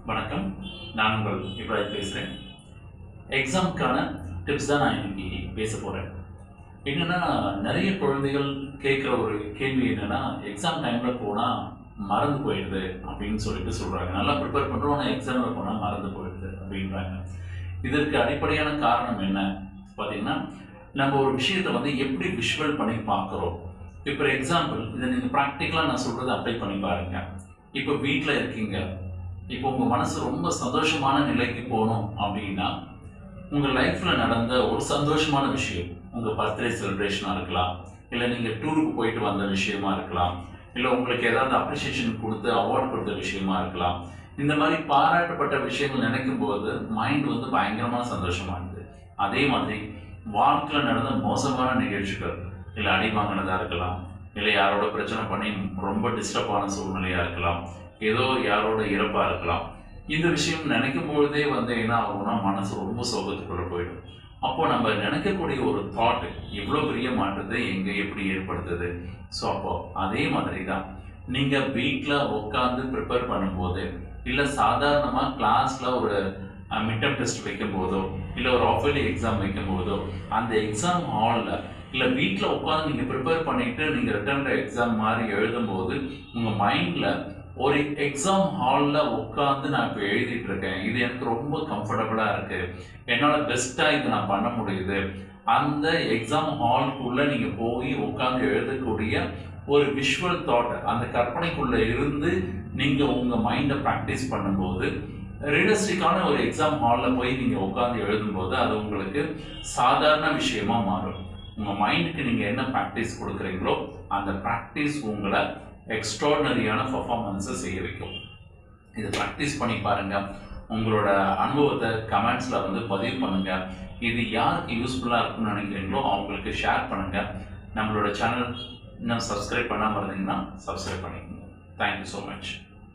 வணக்கம். நான் உங்கள் இப்ராஹிம் பேசுகிறேன். எக்ஸாமுக்கான டிப்ஸ் தான் நான் இன்னைக்கு பேச போகிறேன். என்னென்னா, நிறைய குழந்தைகள் கேட்குற ஒரு கேள்வி என்னென்னா, எக்ஸாம் டைமில் போனால் மறந்து போயிடுது அப்படின்னு சொல்கிறாங்க. நல்லா ப்ரிப்பேர் பண்ணுறோம், ஆனால் எக்ஸாமில் போனால் மறந்து போயிடுது அப்படின்றாங்க. இதற்கு அடிப்படையான காரணம் என்ன பார்த்தீங்கன்னா, நம்ம ஒரு விஷயத்தை எப்படி விஷுவல் பண்ணி பார்க்குறோம். இப்போ எக்ஸாம்பிள், இதை நீங்கள் ப்ராக்டிக்கலாக நான் சொல்கிறத அப்ளை பண்ணி பாருங்கள். இப்போ வீட்டில் இருக்கீங்க, இப்போ உங்கள் மனசு ரொம்ப சந்தோஷமான நிலைக்கு போகணும் அப்படின்னா, உங்கள் லைஃப்பில் நடந்த ஒரு சந்தோஷமான விஷயம், உங்கள் பர்த்டே செலிப்ரேஷனாக இருக்கலாம், இல்லை நீங்கள் டூருக்கு போயிட்டு வந்த விஷயமா இருக்கலாம், இல்லை உங்களுக்கு ஏதாவது அப்ரிசியேஷன் கொடுத்து அவார்டு கொடுத்த விஷயமா இருக்கலாம். இந்த மாதிரி பாராட்டப்பட்ட விஷயங்கள் நினைக்கும் போது மைண்ட் பயங்கரமான சந்தோஷமாக இருக்குது. அதே மாதிரி வாழ்க்கையில் நடந்த மோசமான நிகழ்ச்சிகள், இல்லை அடி வாங்கினதாக இருக்கலாம், இல்லை யாரோட பிரச்சனை பண்ணி ரொம்ப டிஸ்டர்பான சூழ்நிலையாக இருக்கலாம், ஏதோ யாரோட இறப்பாக இருக்கலாம். இந்த விஷயம் நினைக்கும் பொழுதே என்ன ஆகும்னா, மனசு ரொம்ப சோகத்துக்குள்ள போயிடும். அப்போ நம்ம நினைக்கக்கூடிய ஒரு தாட் இவ்வளோ பெரிய மாற்றத்தை எங்கே எப்படி ஏற்படுத்துது. ஸோ அப்போ அதே மாதிரி தான் நீங்கள் வீட்டில் உட்காந்து ப்ரிப்பேர் பண்ணும்போது, இல்லை சாதாரணமாக கிளாஸில் ஒரு மிட்டம் டெஸ்ட் வைக்கும் போதோ, இல்லை ஒரு ஆஃபர்லி எக்ஸாம் வைக்கும் போதோ, அந்த எக்ஸாம் ஹாலில் இல்லை வீட்டில் உட்காந்து நீங்கள் ப்ரிப்பேர் பண்ணிவிட்டு நீங்கள் ரிட்டர்ன் எக்ஸாம் மாதிரி எழுதும்போது, உங்கள் மைண்டில் ஒரு எக்ஸாம் ஹாலில் உட்காந்து நான் இப்போ எழுதிட்டு இருக்கேன், இது எனக்கு ரொம்ப கம்ஃபர்டபுளாக இருக்குது, என்னால் பெஸ்ட்டாக இது நான் பண்ண முடியுது. அந்த எக்ஸாம் ஹாலுக்குள்ளே நீங்கள் போய் உட்காந்து எழுதக்கூடிய ஒரு விஷுவல் தாட், அந்த கற்பனைக்குள்ளே இருந்து நீங்கள் உங்கள் மைண்டை ப்ராக்டிஸ் பண்ணும்போது, ரியலிஸ்டிக்கான ஒரு எக்ஸாம் ஹாலில் போய் நீங்கள் உட்காந்து எழுதும்போது அது உங்களுக்கு சாதாரண விஷயமா மாறும். உங்கள் மைண்டுக்கு நீங்கள் என்ன ப்ராக்டிஸ் கொடுக்குறீங்களோ அந்த ப்ராக்டிஸ் உங்களை எக்ஸ்ட்ராடனரியான பர்ஃபார்மன்ஸை செய்ய வைக்கும். இதை ப்ராக்டிஸ் பண்ணி பாருங்கள். உங்களோட அனுபவத்தை கமெண்ட்ஸில் பதிவு பண்ணுங்கள். இது யாருக்கு யூஸ்ஃபுல்லாக இருக்குன்னு நினைக்கிறீங்களோ அவங்களுக்கு ஷேர் பண்ணுங்கள். நம்மளோட சேனல் இன்னும் சப்ஸ்கிரைப் பண்ணாமல் இருந்தீங்கன்னா சப்ஸ்கிரைப் பண்ணிக்கோங்க. Thank you so much.